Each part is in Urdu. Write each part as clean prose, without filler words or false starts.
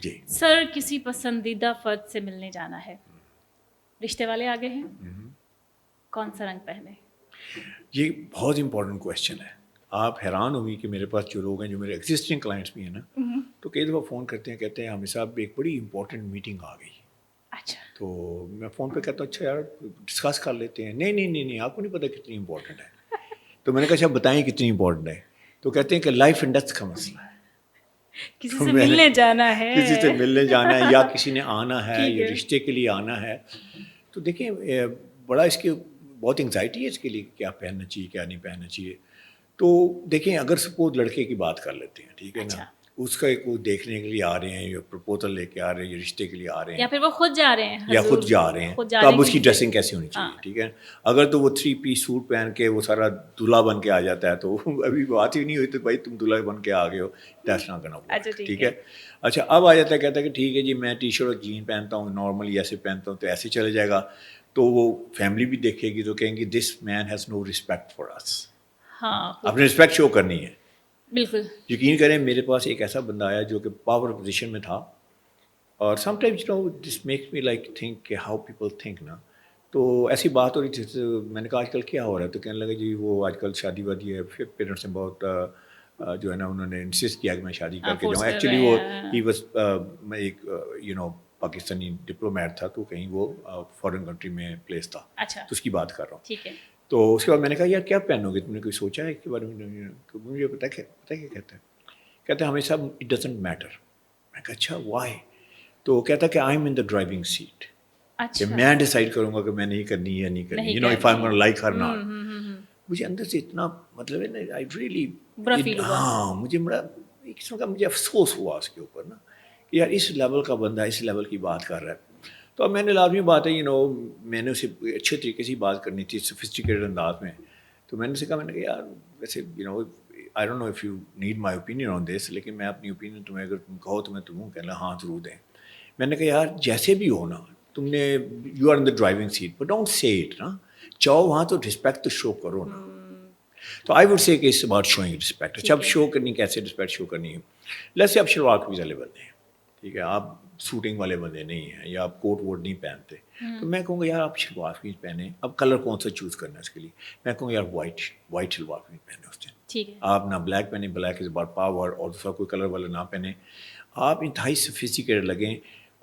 جی سر کسی پسندیدہ فرد سے ملنے جانا ہے، رشتے والے آگے ہیں، کون سا رنگ پہنے؟ یہ بہت امپورٹنٹ کویشچن ہے. آپ حیران ہوگی کہ میرے پاس جو لوگ ہیں جو میرے ایگزسٹنگ کلائنٹس بھی ہیں نا، تو کئی دفعہ فون کرتے ہیں، کہتے ہیں ہمیں صاحب ایک بڑی امپورٹنٹ میٹنگ آ گئی. اچھا، تو میں فون پہ کہتا ہوں اچھا یار ڈسکس کر لیتے ہیں. نہیں آپ کو نہیں پتہ کتنی امپورٹنٹ ہے. تو میں نے کہا اچھا بتائیں کتنی امپورٹنٹ ہے. تو کہتے ہیں کہ لائف اینڈ ڈیتھ کا مسئلہ ہے. کسی تو سے میں نے ملنے جانا ہے، کسی سے ملنے جانا ہے یا کسی نے آنا ہے ٹھیک یا ہے، رشتے کے لیے آنا ہے. تو دیکھیں بڑا اس کی بہت انگزائٹی ہے اس کے لیے کیا پہننا چاہیے کیا نہیں پہننا چاہیے. تو دیکھیں اگر سپوز لڑکے کی بات کر لیتے ہیں، ٹھیک ہے نا، اچھا، اس کا ایک وہ دیکھنے کے لیے آ رہے ہیں یا پرپوزل لے کے آ رہے ہیں یا رشتے کے لیے آ رہے یا ہیں پھر وہ خود جا رہے ہیں، یا حضور خود جا رہے ہیں، خود جا تو رہے اب ہیں اس کی کسی سے، ڈریسنگ کیسی ہونی چاہیے. ہاں، ٹھیک ہے، اگر تو وہ 3 پیس سوٹ پہن کے وہ سارا دلہا بن کے آ جاتا ہے تو ابھی بات ہی نہیں ہوئی تو بھائی تم دلہا بن کے آ گئے ہو، دیٹس ناٹ گونا اچھا ورک. ٹھیک ٹھیک ہے، ہے. اچھا اب آ جاتا ہے، کہتا ہے کہ ٹھیک ہے جی میں ٹی شرٹ اور جین پہنتا ہوں نارملی ایسے پہنتا ہوں تو ایسے چلے جائے گا. تو وہ فیملی بھی دیکھے گی تو کہیں گی دس مین ہیز نو رسپیکٹ فار اس. ہاں، آپ نے رسپیکٹ شو کرنی ہے. بالکل، یقین کریں میرے پاس ایک ایسا بندہ آیا جو کہ پاور پوزیشن میں تھا، اور sometimes you know this makes me like think کہ ہاؤ پیپل تھنک نا. تو ایسی بات ہو رہی تھی تو میں نے کہا آج کل کیا ہو رہا ہے. تو کہنے لگا جی وہ آج کل شادی وادی ہے، پھر پیرنٹس نے بہت جو ہے نا انہوں نے انسسٹ کیا کہ میں شادی کر کے فورس جاؤں. کر ایکچولی رہے وہ ہیں، ہی واز ایک یو نو پاکستانی ڈپلومیٹ تھا، تو کہیں وہ فارن کنٹری میں پلیس تھا، اچھا، تو اس کی بات کر رہا ہوں. ٹھیک ہے، تو اس کے بعد میں نے کہا یار کیا پہنو گے، تم نے کوئی سوچا ہے اس کے بارے میں؟ تو مجھے پتہ کیا کہتے ہیں، کہتے ہیں ہمیں سب اٹ ڈزنٹ میٹر. میں کہا اچھا وائی؟ تو کہتا کہ I am in the driving set, کہ اچھا، میں ڈیسائیڈ کروں گا کہ میں نہیں کرنی یا نہیں کرنی، you know if I am gonna like her not. مجھے اندر سے اتنا مطلب ہے نا آئی ریئلی برا فیل ہوا، ہاں مجھے بڑا ایک قسم کا مجھے افسوس ہوا اس کے اوپر نا کہ یار اس لیول کا بندہ اس لیول کی بات کر رہا ہے. تو اب میں نے لازمی بات ہے میں نے اسے اچھے طریقے سے بات کرنی تھی سوفسٹیکیٹڈ انداز میں. تو میں نے اسے کہا، میں نے کہا یار ویسے I don't know if you need my opinion on this, لیکن میں اپنی اوپینین تمہیں اگر تم کہو تو میں تمہیں کہنا ہاں ضرور دیں. میں نے کہا یار جیسے بھی ہو نا، تم نے you are in the driving seat but don't say it نا. چاہو وہاں تو رسپیکٹ تو شو کرو نا. تو آئی وڈ سے کہ اٹس اباؤٹ شوئنگ رسپیکٹ. اچھا اب شو کرنی کیسے رسپیکٹ شو کرنی ہے؟ لیٹس اب شلوار قمیض والے بندے ہیں، ٹھیک ہے، آپ سوٹنگ والے بندے نہیں ہیں یا آپ کوٹ ووٹ نہیں پہنتے، تو میں کہوں گا یار آپ شلوار قمیض پہنیں. اب کلر کون سا چوز کرنا ہے اس کے لیے؟ میں کہوں گا یار وائٹ شلوار قمیض پہنے اس دن. ٹھیک ہے، آپ نہ بلیک پہنیں، بلیک از اباؤٹ پاور، اور دوسرا کوئی کلر والا نہ پہنیں. آپ انتہائی سفسٹیکیٹڈ لگیں.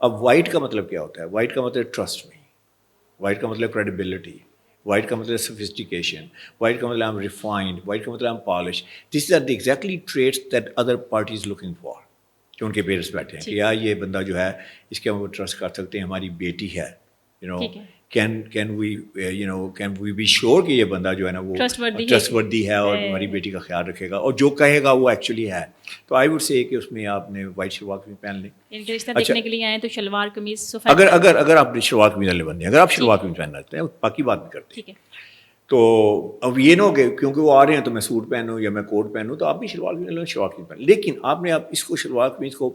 اب وائٹ کا مطلب کیا ہوتا ہے؟ وائٹ کا مطلب ٹرسٹ می، وائٹ کا مطلب کریڈیبلٹی، وائٹ کا مطلب سفسٹیکیشن، وائٹ کا مطلب آئی ایم ریفائنڈ، وائٹ کا مطلب I am polish. This are the exactly traits that other parties looking for, کہ ان کے پیرنٹس بیٹھے ہیں کہ یار یہ بندہ جو ہے اس کے ہم ٹرسٹ کر سکتے ہیں، ہماری بیٹی ہے، ٹھیک ہے، کین وی بی شیور کہ یہ بندہ جو ہے نا وہ ٹرسٹ وردی ہے اور ہماری بیٹی کا خیال رکھے گا، اور جو کہے گا وہ ایکچولی ہے. تو آئی وڈ سے کہ اس میں آپ نے وائٹ شلوار قمیض پہن لیں. ان کے رشتہ دیکھنے کے لیے آئے تو شلوار قمیض سفید، اگر آپ شلوار قمیض والے بندے ہیں، اگر آپ شلوار قمیض پہننا چاہتے ہیں باقی بات نہیں کرتے. ٹھیک ہے، تو اب یہ نہ ہو کہ کیونکہ وہ آ رہے ہیں تو میں سوٹ پہنوں یا میں کوٹ پہنوں، تو آپ بھی شلوار قمیض شلوار قمیض پہنیں. لیکن آپ نے اس کو شلوار قمیض کو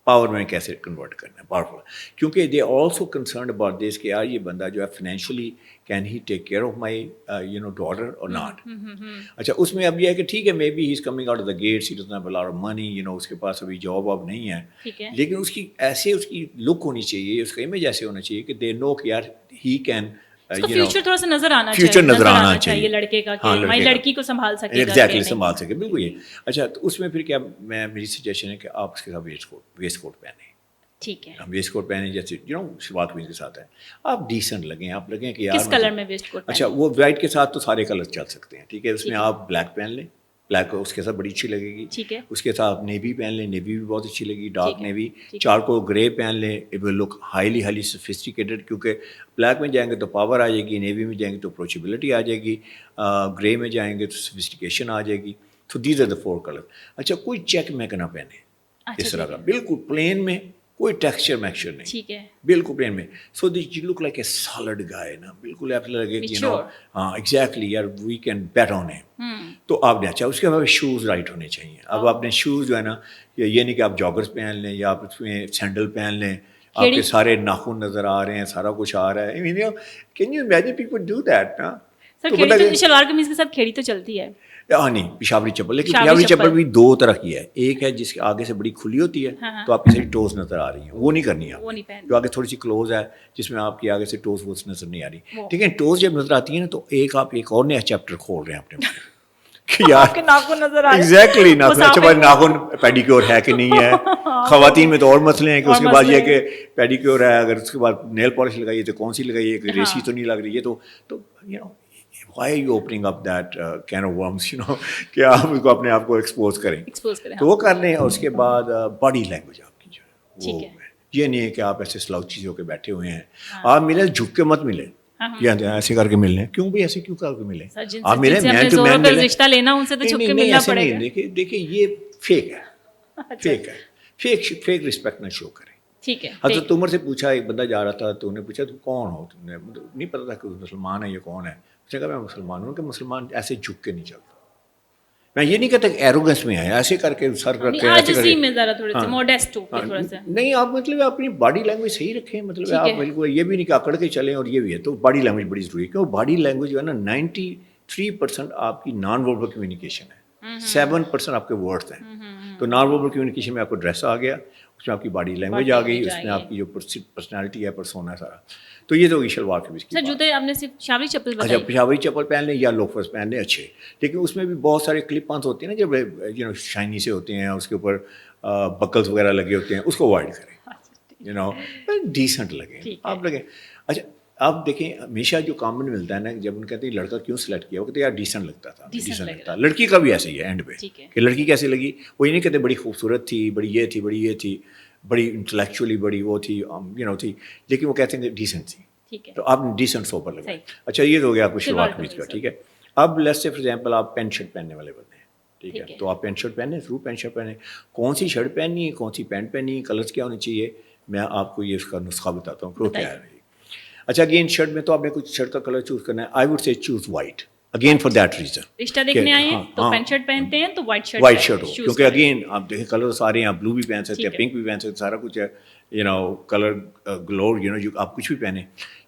پاور میں کیسے کنورٹ کرنا ہے، پاورفل، کیونکہ they also concerned about this کہ یار یہ بندہ جو ہے financially can he take care of my daughter اور ناٹ. اچھا اس میں اب یہ ہے کہ ٹھیک ہے may be he is coming out of the gates, he doesn't have a lot of money, اس کے پاس ابھی جاب واب نہیں ہے، ٹھیک ہے، لیکن اس کی ایسے اس کی لک ہونی چاہیے، اس کا امیج ایسے ہونا چاہیے کہ دے نو کہ یار ہی کین اس کو فیوچر تھوڑا سا نظر آنا فیوچر چاہیے، نظر آنا چاہیے لڑکے کا، کہ ہاں ہماری لڑکے لڑکی کو سنبھال سکے گا، ایگزیکٹلی سنبھال سکے، بالکل یہ. اچھا تو اس میں پھر کیا میری سجیشن ہے کہ آپ اس کے ساتھ ویسٹ کوٹ پہنیں. ٹھیک ہے، ویسٹ کوٹ پہنیں جیسے شلوار قمیض کے ساتھ ہے، آپ ڈیسنٹ لگیں، آپ لگیں کہ کس یار کلر میں ویسٹ کوٹ؟ اچھا وہ وائٹ کے ساتھ تو سارے کلر چل سکتے ہیں، ٹھیک ہے، اس میں ٹھیک ہے، آپ بلیک پہن لیں، بلیک اس کے ساتھ بڑی اچھی لگے گی. ٹھیک ہے، اس کے ساتھ نیوی پہن لیں، نیوی بھی بہت اچھی لگے گی، ڈارک ٹھیک ہے، نیوی. ٹھیک ہے، چارکول گرے پہن لیں، it will look highly sophisticated, کیونکہ بلیک میں جائیں گے تو پاور آ جائے گی، نیوی میں جائیں گے تو اپروچیبلٹی آ جائے گی، گرے میں جائیں گے تو سفسٹیکیشن آ جائے گی. تو دیز آر دا 4 کلر. اچھا کوئی چیک میک نہ پہنے اس طرح کا، بالکل پلین میں، کوئی ٹیکسچر میکسچر نہیں، ٹھیک ہے، بالکل پلین میں. So this you look like a solid guy نا، بالکل ایسا لگے کہ ہاں ایگزیکٹلی یار وی کین بیٹ آن ہم. تو آپ نے اچھا اس کے بعد شوز رائٹ ہونے چاہیے. اب آپ نے شوز جو ہے نا، یہ نہیں کہ آپ جاگرس پہن لیں یا آپ اس میں سینڈل پہن لیں، آپ کے سارے ناخن نظر آ رہے ہیں، سارا کچھ آ رہا ہے. Can you imagine people do that نا؟ سر کھیڑی تو شلوار قمیض کے ساتھ کھیڑی تو چلتی ہے. نہیں پشاوری چپل، لیکن پشاوری چپل بھی دو طرح کی ہے. ایک ہے جس کے آگے سے بڑی کھلی ہوتی ہے تو آپ کی ساری ٹوز نظر آ رہی ہیں، وہ نہیں کرنی ہے. جو آگے تھوڑی سی کلوز ہے جس میں آپ کی آگے سے ٹوز وہ نظر نہیں آ رہی. ٹھیک ہے، ٹوز جب نظر آتی ہے نا تو آپ ایک اور نیا چیپٹر کھول رہے ہیں اپنے کہ یار ناخن نظر آ رہے ہیں. ایگزیکٹلی ناخن. اچھا بھائی ناخن پیڈیکیور ہے کہ نہیں ہے. خواتین میں تو اور مسئلے ہیں کہ اس کے بعد یہ کہ پیڈیکیور ہے، اگر اس کے بعد نیل پالش لگائیے تو کون سی لگائیے کہ ریسی تو نہیں لگ رہی ہے. تو you know why are you opening up that can of worms, you know کہ آپ اس کو اپنے آپ کو ایکسپوز کریں. تو وہ کر لیں. اور اس کے بعد باڈی لینگویج آپ کی جو ہے وہ یہ نہیں ہے کہ آپ ایسے سلاؤچی ہو کے بیٹھے ہوئے ہیں. آپ ملیں جھک کے مت ملیں یا ایسے کر کے مل لیں. کیوں بھی ایسے کیوں کر کے ملیں؟ آپ ملیں مین ٹو مین ملیں. رشتہ لینا ان سے تو جھک کے ملنا پڑے گا. دیکھیے یہ فیک ہے، فیک رسپیکٹ نہ شو کریں. ٹھیک ہے. حضرت عمر سے پوچھا، ایک بندہ جا رہا تھا تو انہیں پوچھا تم کون ہو؟ تم نے نہیں پتا تھا کہ مسلمان ہے، یہ کون ہے؟ اس نے کہا میں مسلمان ہوں. کہ مسلمان ایسے جھک کے نہیں چلتا. میں یہ نہیں کہتا کہ ایروگنس میں آیا ایسے کر کے سر کر کے عاجزی میں ذرا تھوڑے سے موڈیسٹ ہو کے تھوڑا سا نہیں. آپ مطلب اپنی باڈی لینگویج صحیح رکھیں. مطلب آپ بالکل یہ بھی نہیں کہ اکڑ کے چلیں. اور یہ بھی ہے تو باڈی لینگویج بڑی ضروری ہے. کیوں باڈی لینگویج جو ہے نا 93% آپ کی نان وربل کمیونیکیشن ہے، 7% آپ کے ورڈس ہیں. تو نان وربل کمیونیکیشن میں آپ کو ڈریس آ گیا، اس میں آپ کی باڈی لینگویج آ گئی، اس میں آپ کی جو پرسنالٹی ہے، پرسونا ہے سارا. تو یہ تو ہوگی شلوار قمیض کی. جوتے آپ نے صرف پشاوری چپل بتائی. اچھا پشاوری چپل پہن لیں یا لوفرز پہن لیں اچھے. لیکن اس میں بھی بہت سارے کلپ آنس ہوتے ہیں نا، جب شائنی سے ہوتے ہیں، اس کے اوپر بکلز وغیرہ لگے ہوتے ہیں، اس کو اوائڈ کریں. ڈیسنٹ لگیں آپ لگیں. اچھا آپ دیکھیں ہمیشہ جو کامن ملتا ہے نا، جب ان کہتے ہیں لڑکا کیوں سلیکٹ کیا، وہ کہتے ہیں یار ڈیسنٹ لگتا تھا، ڈیسنٹ لگتا. لڑکی کا بھی ایسے ہی ہے اینڈ پہ کہ لڑکی کیسے لگی. وہ یہ نہیں کہتے بڑی خوبصورت تھی، بڑی یہ تھی، بڑی یہ تھی، بڑی انٹلیکچولی بڑی وہ تھی تھی، لیکن وہ کہتے ہیں کہ ڈیسنٹ تھی. تو آپ نے ڈیسنٹ سوپر لگایا. اچھا یہ تو ہو گیا آپ کو شلوار قمیض کا. ٹھیک ہے. اب لیٹس سے فار ایگزامپل آپ پینٹ شرٹ پہننے والے بندے ہیں. ٹھیک ہے. تو آپ پینٹ شرٹ پہنیں، ضرور پینٹ شرٹ پہنیں. کون سی شرٹ پہننی ہے، کون سی پینٹ پہننی ہے، کلرس کیا ہونے چاہیے، میں آپ کو یہ اس کا نسخہ بتاتا ہوں کہ کیا ہے. اچھا اگین شرٹ میں تو آپ نے کچھ شرٹ کا کلر چوز کرنا ہے. I would say choose white again for that reason. رشتہ دیکھنے آئے ہیں تو پینٹ شرٹ پہنتے ہیں تو وائٹ شرٹ ہو. کیونکہ اگین آپ دیکھیں کلر سارے ہیں، آپ بلو بھی پہن سکتے ہیں، پنک بھی پہن سکتے ہیں، سارا کچھ ہے. کلر گلور جو آپ کچھ بھی پہنیں.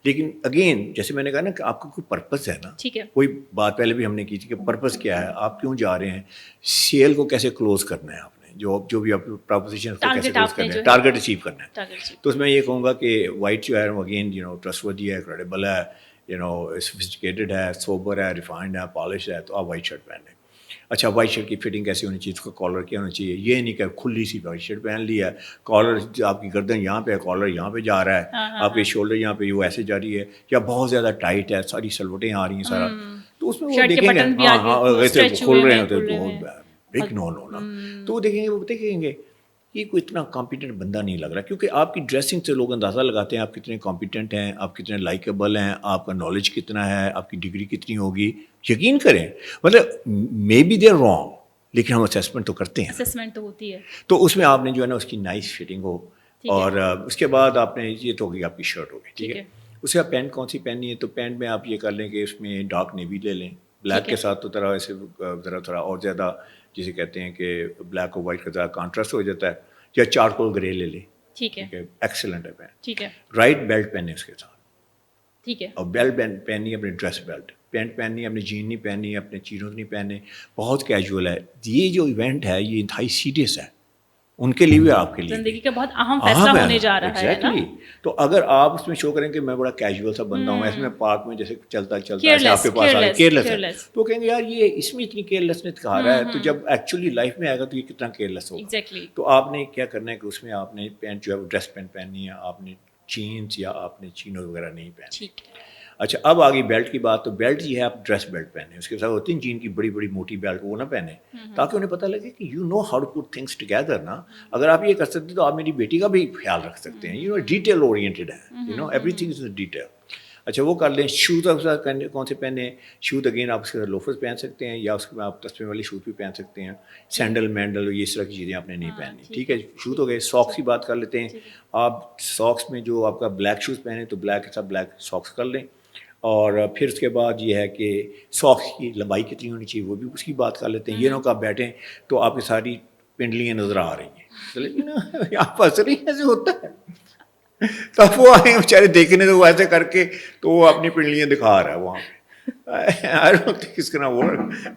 لیکن اگین جیسے میں نے کہا نا کہ آپ کا کوئی پرپز ہے نا. کوئی بات پہلے بھی ہم نے کی تھی کہ پرپز کیا ہے، آپ کیوں جا رہے ہیں، سیل کو کیسے کلوز کرنا ہے آپ نے، جو بھی آپ پروپوزیشن کو کیسے کلوز کرنا ہے، ٹارگیٹ اچیو کرنا ہے. تو اس میں یہ کہوں گا کہ وائٹ جو ہے اگین ٹرسٹ ورتھی ہے، کریڈیبل ہے، سوفسٹیکیٹڈ ہے، سوبر ہے، ریفائنڈ ہے، پالش ہے، تو آپ وائٹ شرٹ پہن لیں. اچھا وائٹ شرٹ کی فٹنگ کیسی ہونی چاہیے، اس کا کالر کیا ہونا چاہیے. یہ نہیں کہ کھلی سی وائٹ شرٹ پہن لی ہے، کالر آپ کی گردن یہاں پہ ہے، کالر یہاں پہ جا رہا ہے، آپ کے شولڈر یہاں پہ وہ ایسے جا رہی ہے، یا بہت زیادہ ٹائٹ ہے، ساری سلوٹیں آ رہی ہیں سارا. تو اس میں وہ دیکھیں گے ویسے کھل رہے ہوتے تو بگ نو نا. تو وہ دیکھیں گے، وہ دیکھیں گے یہ کوئی اتنا کمپیٹنٹ بندہ نہیں لگ رہا. کیونکہ آپ کی ڈریسنگ سے لوگ اندازہ لگاتے ہیں آپ کتنے کمپیٹنٹ ہیں، آپ کتنے لائکیبل ہیں، آپ کا نالج کتنا ہے، آپ کی ڈگری کتنی ہوگی. یقین کریں مطلب maybe they are wrong, لیکن ہم اسیسمنٹ تو کرتے ہیں، اسیسمنٹ تو ہوتی ہے. تو اس میں آپ نے جو ہے نا اس کی نائس فٹنگ ہو. اور اس کے بعد آپ نے یہ تو ہوگی آپ کی شرٹ ہوگی. ٹھیک ہے. اس کے بعد پینٹ کون سی پہننی ہے، تو پینٹ میں آپ یہ کر لیں کہ اس میں ڈارک نیوی لے لیں. بلیک کے ساتھ تو طرح ایسے ذرا تھوڑا اور زیادہ جسے کہتے ہیں کہ بلیک اور وائٹ کا ذرا کانٹراسٹ ہو جاتا ہے. یا چارکول گرے لے لیں. ٹھیک ہے. ایکسلنٹ ہے پینٹ. ٹھیک ہے. رائٹ بیلٹ پہنے اس کے ساتھ. ٹھیک ہے. اور بیلٹ پہننی ہے اپنی ڈریس بیلٹ، پینٹ پہننی ہے، اپنی جین نہیں پہننی ہے، اپنے چینوز نہیں پہننے. بہت کیجول ہے. یہ جو ایونٹ ہے یہ انتہائی سیریس ہے ان کے لیے بھی، آپ کے لیے زندگی کا بہت اہم فیصلہ ہونے جا رہا ہے نا. تو اگر آپ اس میں شو کریں کہ میں بڑا کیجول سا بندہ ہوں، ایسے میں پارک میں جیسے چلتا ایسے آپ کے پاس آئے کیئرلیس ہے، تو کہیں گے یار یہ اس میں اتنی کیئرلیسنس دکھا رہا ہے. تو جب ایکچولی لائف میں آئے گا تو یہ کتنا کیئرلیس ہوگا. تو آپ نے کیا کرنا ہے کہ اس میں آپ نے پینٹ جو ہے وہ ڈریس پینٹ پہننی ہے، آپ نے جینس یا آپ نے چینو وغیرہ نہیں پہنی. اچھا اب آگئی بیلٹ کی بات. تو بیلٹ یہ ہے آپ ڈریس بیلٹ پہنیں، اس کے ساتھ ہوتی ہیں جین کی بڑی بڑی موٹی بیلٹ، وہ نہ پہنیں تاکہ انہیں پتہ لگے کہ you know how to put things together نا. اگر آپ یہ کر سکتے تو آپ میری بیٹی کا بھی خیال رکھ سکتے ہیں. ڈیٹیل اورینٹیڈ ہے، ایوری تھنگ از ڈیٹیل. اچھا وہ کر لیں. شوز کون سے پہنے، شوز اگین آپ اس کے ساتھ لوفرز پہن سکتے ہیں، یا اس کے آپ تسمے والی شوز بھی پہن سکتے ہیں. سینڈل مینڈل یہ اس طرح کی چیزیں آپ نے نہیں پہننی. ٹھیک ہے. شوز ہو گئے. ساکس کی بات کر لیتے ہیں. آپ ساکس میں جو آپ کا بلیک شوز پہنے تو بلیک کے ساتھ بلیک ساکس کر لیں. اور پھر اس کے بعد یہ ہے کہ ساکس کی لمبائی کتنی ہونی چاہیے وہ بھی اس کی بات کر لیتے ہیں. یہ نہ کہ آپ بیٹھیں تو آپ کی ساری پنڈلیاں نظر آ رہی ہیں، آپ ہنس رہی ہیں، ایسے ہوتا ہے. تب وہ آئے بیچارے دیکھنے تو وہ ایسے کر کے تو وہ اپنی پنڈلیاں دکھا رہا ہے وہاں پہ. I don't think it's gonna work.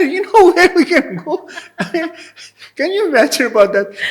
you know where we can go. Can you imagine about that?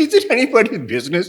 is it anybody's business?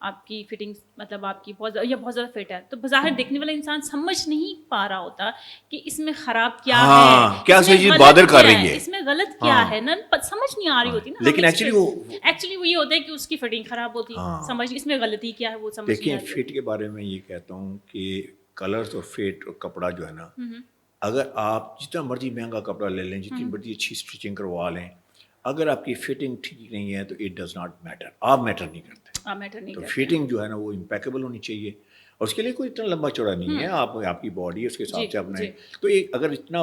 آپ کی فٹنگ مطلب آپ کی بہت زیادہ فٹ ہے, تو بظاہر دیکھنے والا انسان سمجھ نہیں پا رہا ہوتا کہ اس میں خراب کیا ہے, کیا چیز بادر کر رہی ہے, اس میں غلط کیا ہے نا, سمجھ نہیں آ رہی ہوتی نا. لیکن ایکچولی وہ یہ ہوتا ہے کہ اس کی فٹنگ خراب ہوتی ہے, سمجھ اس میں غلطی کیا ہے وہ سمجھ نہیں دیکھیں فٹ کے بارے میں یہ کہتا ہوں کہ کلرز اور فٹ اور کپڑا جو ہے نا, اگر آپ جتنا مرضی مہنگا کپڑا لے لیں, جتنی مرضی اچھی اسٹچنگ کروا لیں, اگر آپ کی فٹنگ ٹھیک نہیں ہے تو اٹ ڈز ناٹ میٹر, آپ میٹر نہیں کرتے. تو فٹنگ جو ہے نا وہ امپیکیبل ہونی چاہیے, اور اس کے لیے کوئی اتنا لمبا چوڑا نہیں ہے, آپ کی باڈی ہے اس کے حساب سے اپنا ہے. تو ایک اگر اتنا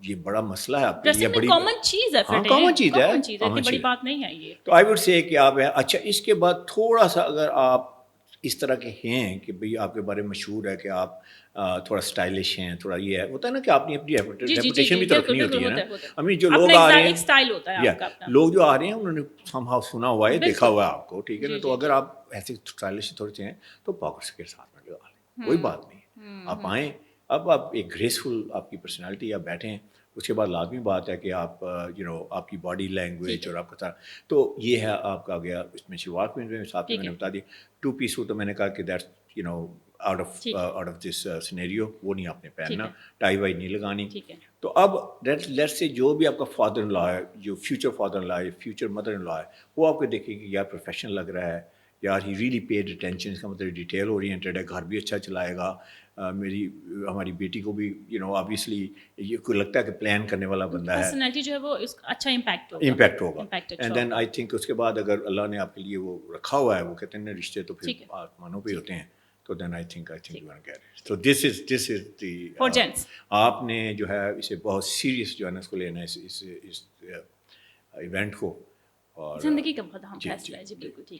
یہ بڑا مسئلہ ہے آپ کے لیے, بڑی کامن چیز ہے, کامن چیز ہے, بڑی بات نہیں ہے یہ. تو آئی وڈ سے کہ آپ اچھا اس کے بعد تھوڑا سا اگر آپ اس طرح کے ہیں کہ بھئی آپ کے بارے میں مشہور ہے کہ آپ تھوڑا اسٹائلش ہیں, تھوڑا یہ ہے ہوتا ہے نا کہ آپ نے اپنی ریپوٹیشن بھی تو رکھنی ہوتی ہے نا. ہمیں جو لوگ آ رہے ہیں, لوگ جو آ رہے ہیں انہوں نے somehow سنا ہوا ہے, دیکھا ہوا ہے آپ کو, ٹھیک ہے نا. تو اگر آپ ایسے اسٹائلش تھوڑے سے ہیں تو پاکٹس کے ساتھ میں لگا لیں, کوئی بات نہیں, آپ آئیں. اب آپ ایک گریسفل آپ کی پرسنالٹی, آپ بیٹھیں. اس کے بعد لازمی بات ہے کہ آپ آپ کی باڈی لینگویج اور آپ کا تو یہ ہے آپ کا گیا اس میں شروعات میں ساتھ میں نے بتا دی 2 پیس سوٹ, تو میں نے کہا کہ that's out of this scenario, وہ نہیں آپ نے پہننا, ٹائی وائی نہیں لگانی. تو اب لیٹ سے جو بھی آپ کا فادر ان لا ہے, جو فیوچر فادر ان لا ہے, فیوچر مدر ان لا ہے, وہ آپ کو دیکھے کہ یار پروفیشنل لگ رہا ہے, یار ہی ریئلی پیڈ اٹینشن, اس کا مطلب ڈیٹیل اورینٹیڈ ہے, گھر بھی اچھا چلائے گا, ہماری بیٹی کو بھی آبویسلی یہ کوئی لگتا ہے کہ پلان کرنے والا بندہ ہے, پرسنالٹی جو ہے وہ اچھا امپیکٹ ہوگا. اینڈ دین آئی تھنک اس کے بعد اگر اللہ نے آپ کے لیے وہ رکھا ہوا ہے, وہ کہتے ہیں رشتے تو پھر آسمانوں پہ ہوتے ہیں, تو then I think you want get it. تو دس از دی آپ نے جو ہے اسے بہت سیریس جو ہے نا اس کو لینا ہے, اس ایونٹ کو, اور زندگی کا بہت اہم فیصلہ ہے. جی بالکل ٹھیک.